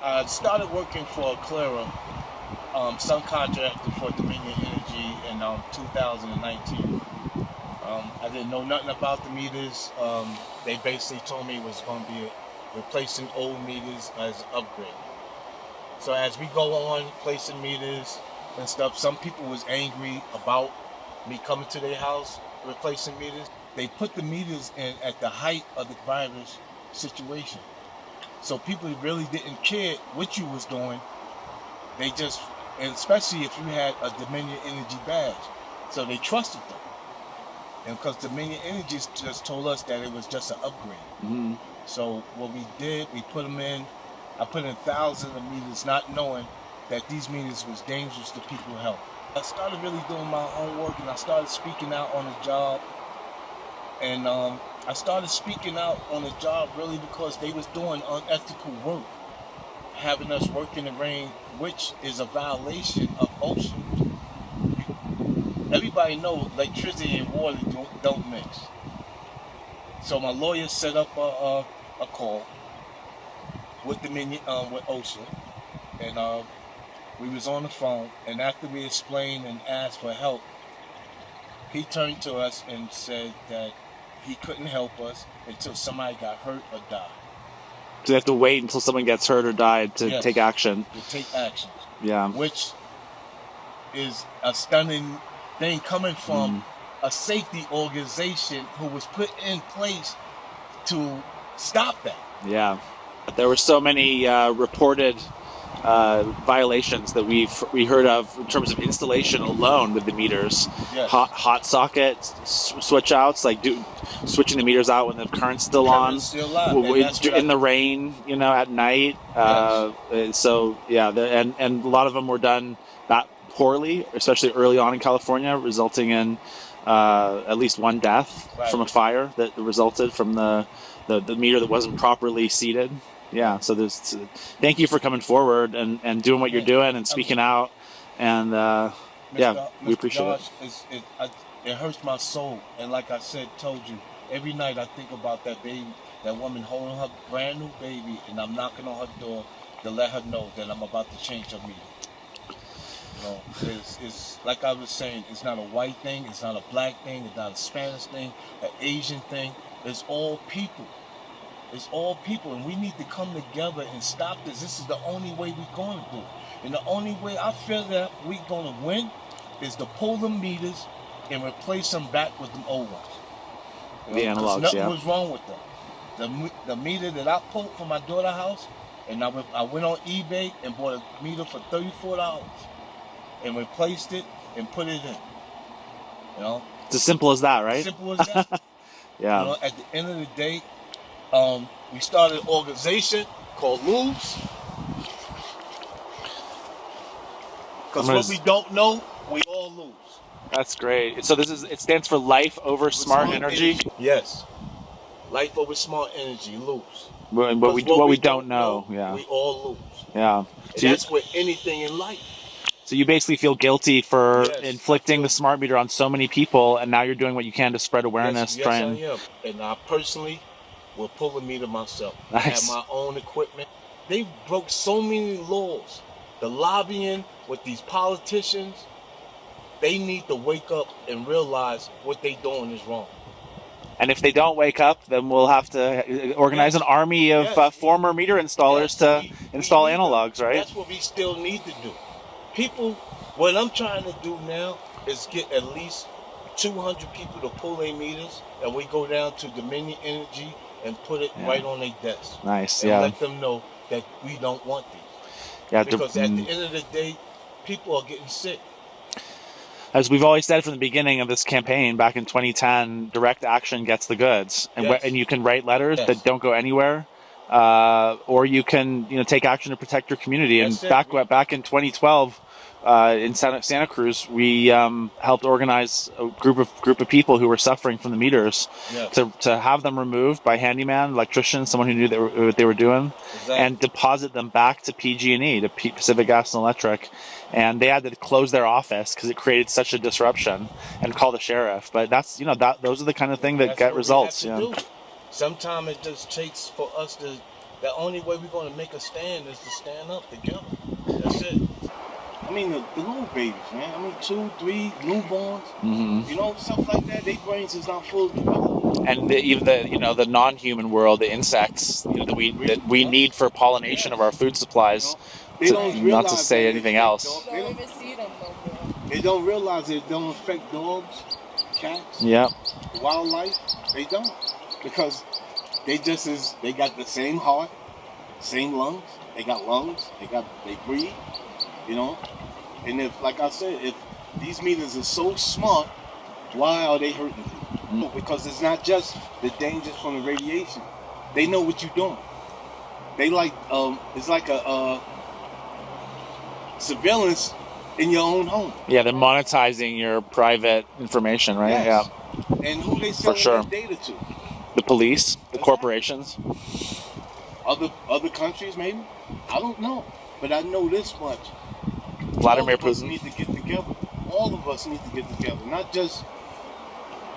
I started working for Aclara, subcontractor for Dominion Energy in 2019. I didn't know nothing about the meters. They basically told me it was going to be replacing old meters as an upgrade. So as we go on placing meters and stuff, some people was angry about me coming to their house replacing meters. They put the meters in at the height of the virus situation. So people really didn't care what you was doing. They just, and especially if you had a Dominion Energy badge. So they trusted them. And because Dominion Energy just told us that it was just an upgrade. Mm-hmm. So what we did, we put them in, I put in thousands of meters not knowing that these meters was dangerous to people's health. I started really doing my homework and I started speaking out on the job. And I started speaking out on the job really because they was doing unethical work, having us work in the rain, which is a violation of OSHA. Everybody knows electricity and water don't mix. So my lawyer set up a call with with OSHA, and we was on the phone. And after we explained and asked for help, he turned to us and said that he couldn't help us until somebody got hurt or died. So you have to wait until someone gets hurt or died to take action. To take action. Yeah. Which is a stunning thing coming from a safety organization who was put in place to stop that. Yeah. There were so many reported violations that we heard of in terms of installation alone with the meters. Yes. Hot socket switch outs, like switching the meters out when the current's still on. Still live. In the rain, at night. Yes. So yeah, and a lot of them were done that poorly, especially early on in California, resulting in at least one death from a fire that resulted from the meter that wasn't properly seated. Yeah, so thank you for coming forward and doing what you're doing and speaking out, and we appreciate it. It hurts my soul, and like I told you, every night I think about that baby, that woman holding her brand new baby, and I'm knocking on her door to let her know that I'm about to change her meter. It's like I was saying, it's not a white thing, it's not a black thing, it's not a Spanish thing, an Asian thing. It's all people. It's all people, and we need to come together and stop this. This is the only way we're going to do it. And the only way I feel that we're going to win is to pull the meters and replace them back with them old ones. The analogs, nothing was wrong with them. The meter that I pulled from my daughter's house, and I went on eBay and bought a meter for $34 and replaced it and put it in. It's as simple as that, right? Simple as that. Yeah. At the end of the day, we started an organization called L.O.S.E. Because what we don't know, we all lose. That's great. So it stands for Life Over Smart Energy? Yes. Life Over Smart Energy, L.O.S.E. What we don't know, yeah. We all lose. Yeah. So that's with anything in life. So you basically feel guilty for inflicting the smart meter on so many people, and now you're doing what you can to spread awareness. Yes, I am. And I personally will pull the meter myself. Nice. I have my own equipment. They broke so many laws. The lobbying with these politicians, they need to wake up and realize what they're doing is wrong. And if they don't wake up, then we'll have to organize an army of former meter installers to install analogs, right? That's what we still need to do. People, what I'm trying to do now is get at least 200 people to pull their meters, and we go down to Dominion Energy and put it right on their desk. Nice, and let them know that we don't want these. Yeah, because at the end of the day, people are getting sick. As we've always said from the beginning of this campaign back in 2010, direct action gets the goods. And you can write letters that don't go anywhere, or you can take action to protect your community. And back in 2012, in Santa Cruz, we helped organize a group of people who were suffering from the meters to have them removed by handyman, electrician, someone who knew what they were doing, and deposit them back to PG&E, to Pacific Gas and Electric. And they had to close their office because it created such a disruption, and call the sheriff. But that's those are the kind of thing that get results. Sometimes it just takes for us to the only way we're going to make a stand is to stand up together. That's it. I mean, the little babies, man. I mean, 2, 3 newborns. You know, stuff like that. Their brains is not fully developed. And even the non-human world, the insects, that we need for pollination of our food supplies. They don't realize not to say anything else. They don't even see them no more. They don't realize it don't affect dogs, cats, wildlife. They don't, because they got the same heart, same lungs. They got lungs. They breathe. You know, and if, like I said, if these meters are so smart, why are they hurting people? Because it's not just the dangers from the radiation. They know what you're doing. They it's like a surveillance in your own home. Yeah, they're monetizing your private information, right? Yes. Yeah. And who they selling that data to? The police, the corporations. Other countries, maybe? I don't know. But I know this much. Vladimir Putin. All of us need to get together. All of us need to get together. Not just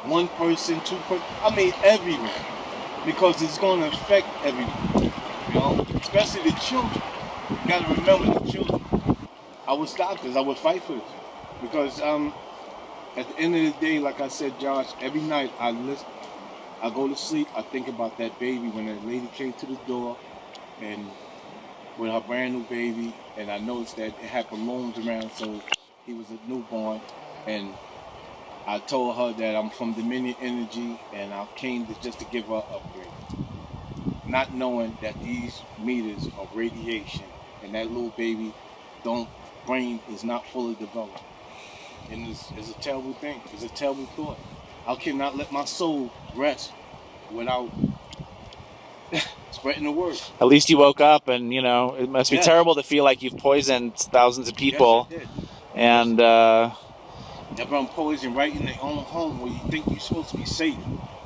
one person, 2 person. I mean, everyone. Because it's going to affect everyone. You know, especially the children. You got to remember the children. I would stop this. I would fight for this. Because at the end of the day, like I said, Josh, every night I go to sleep, I think about that baby when that lady came to the door and with her brand new baby, and I noticed that it had balloons around, so he was a newborn, and I told her that I'm from Dominion Energy and I came just to give her an upgrade, not knowing that these meters are radiation and that little baby brain is not fully developed, and it's a terrible thing. It's a terrible thought. I cannot let my soul rest without spreading the word. At least you woke up, and it must be terrible to feel like you've poisoned thousands of people. Yes, I did. And everyone poison right in their own home where you think you're supposed to be safe.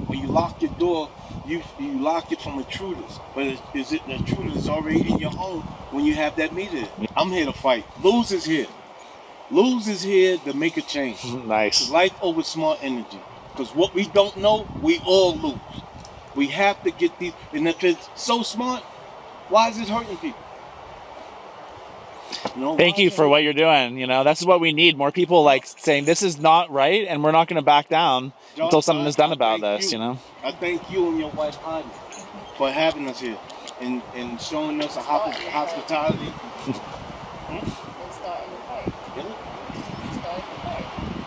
When you lock your door, you lock it from intruders. But is it the intruders already in your home when you have that meter? I'm here to fight. L.O.S.E is here. L.O.S E is here to make a change. Nice. Life over smart energy. Because what we don't know, we all lose. We have to get these, and if it's so smart, why is it hurting people? Thank you for what you're doing. That's what we need. More people saying this is not right, and we're not going to back down until something is done about this. I thank you and your wife Heidi for having us here and showing us a hospitality.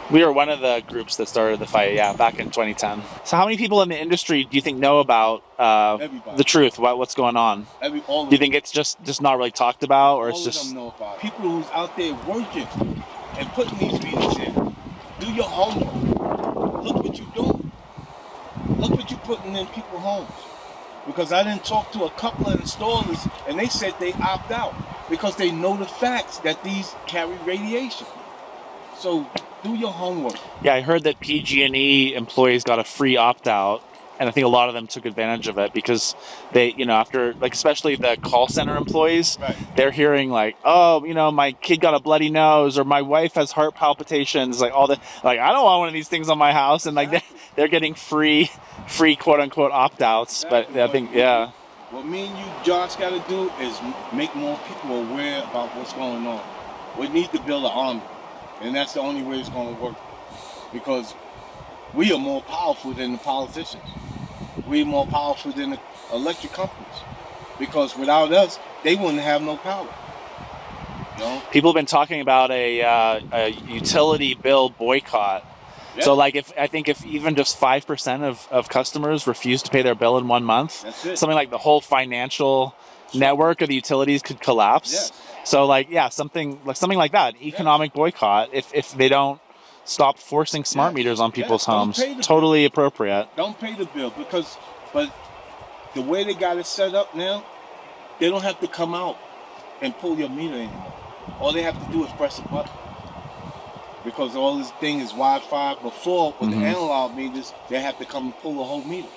We were one of the groups that started the fight, back in 2010. So how many people in the industry do you think know about the truth, what's going on? Do you think it's just not really talked about, or it's just... All of them know about it. People who's out there working and putting these meters in. Do your homework. Look what you're doing. Look what you're putting in people's homes. Because I didn't talk to a couple of installers, and they said they opt out because they know the facts that these carry radiation. So do your homework. Yeah, I heard that PG&E employees got a free opt-out, and I think a lot of them took advantage of it because they, after, especially the call center employees, they're hearing my kid got a bloody nose, or my wife has heart palpitations, I don't want one of these things on my house, and they're getting free quote-unquote opt-outs. But I think, what me and you, Josh, got to do is make more people aware about what's going on. We need to build an army. And that's the only way it's going to work. Because we are more powerful than the politicians. We are more powerful than the electric companies. Because without us, they wouldn't have no power. People have been talking about a utility bill boycott. Yeah. So if even just 5% of customers refuse to pay their bill in 1 month, something like the whole financial network of the utilities could collapse. Yeah. So something like that, economic boycott, if they don't stop forcing smart meters on people's homes. Totally appropriate. Don't pay the bill but the way they got it set up now, they don't have to come out and pull your meter anymore. All they have to do is press a button. Because all this thing is Wi-Fi. Before, with the analog meters, they have to come and pull the whole meter.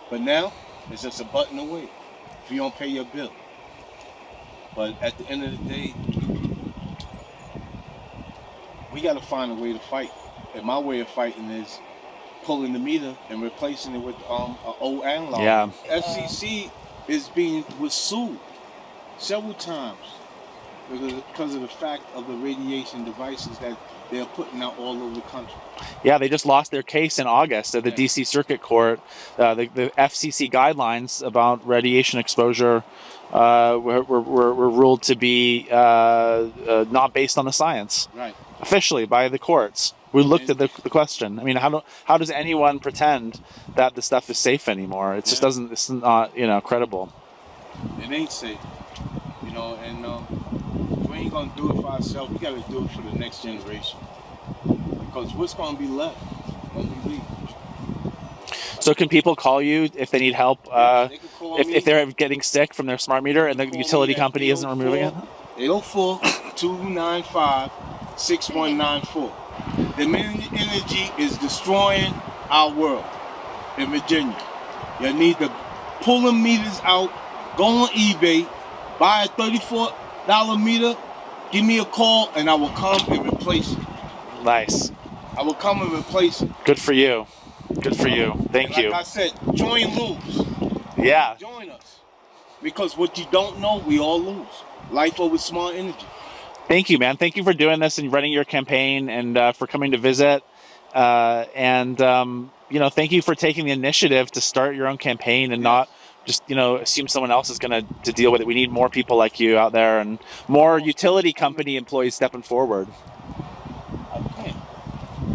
But now, it's just a button away if you don't pay your bill. But at the end of the day, we got to find a way to fight. And my way of fighting is pulling the meter and replacing it with an old analog. Yeah. FCC was sued several times because of the fact of the radiation devices that they're putting out all over the country. Yeah, they just lost their case in August at the D.C. Circuit Court. The FCC guidelines about radiation exposure were ruled to be not based on the science. Right. Officially by the courts. We looked at the question. I mean, how does anyone pretend that the stuff is safe anymore? It just doesn't. It's not credible. It ain't safe, and if we ain't gonna do it for ourselves, we gotta do it for the next generation. Because what's gonna be left when we leave? So can people call you if they need help? They can call me. If they're getting sick from their smart meter and the utility company isn't removing it? 804-295-6194. The Milton Energy is destroying our world in Virginia. You need to pull the meters out, go on eBay, buy a $34 meter, give me a call, and I will come and replace it. Nice. I will come and replace it. Good for you. Good for you. Thank you. Like I said, join L.O.S.E. Yeah. Join us. Because what you don't know, we all lose. Life over smart energy. Thank you, man. Thank you for doing this and running your campaign and for coming to visit. Thank you for taking the initiative to start your own campaign and not just, assume someone else is going to deal with it. We need more people like you out there and more utility company employees stepping forward.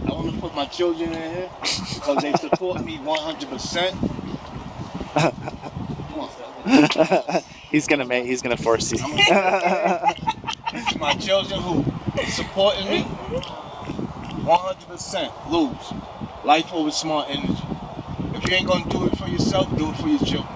I want to put my children in here because they support me 100%. He's gonna force you. My children who supporting me 100%. L.O.S.E. Life over smart energy. If you ain't gonna do it for yourself, do it for your children.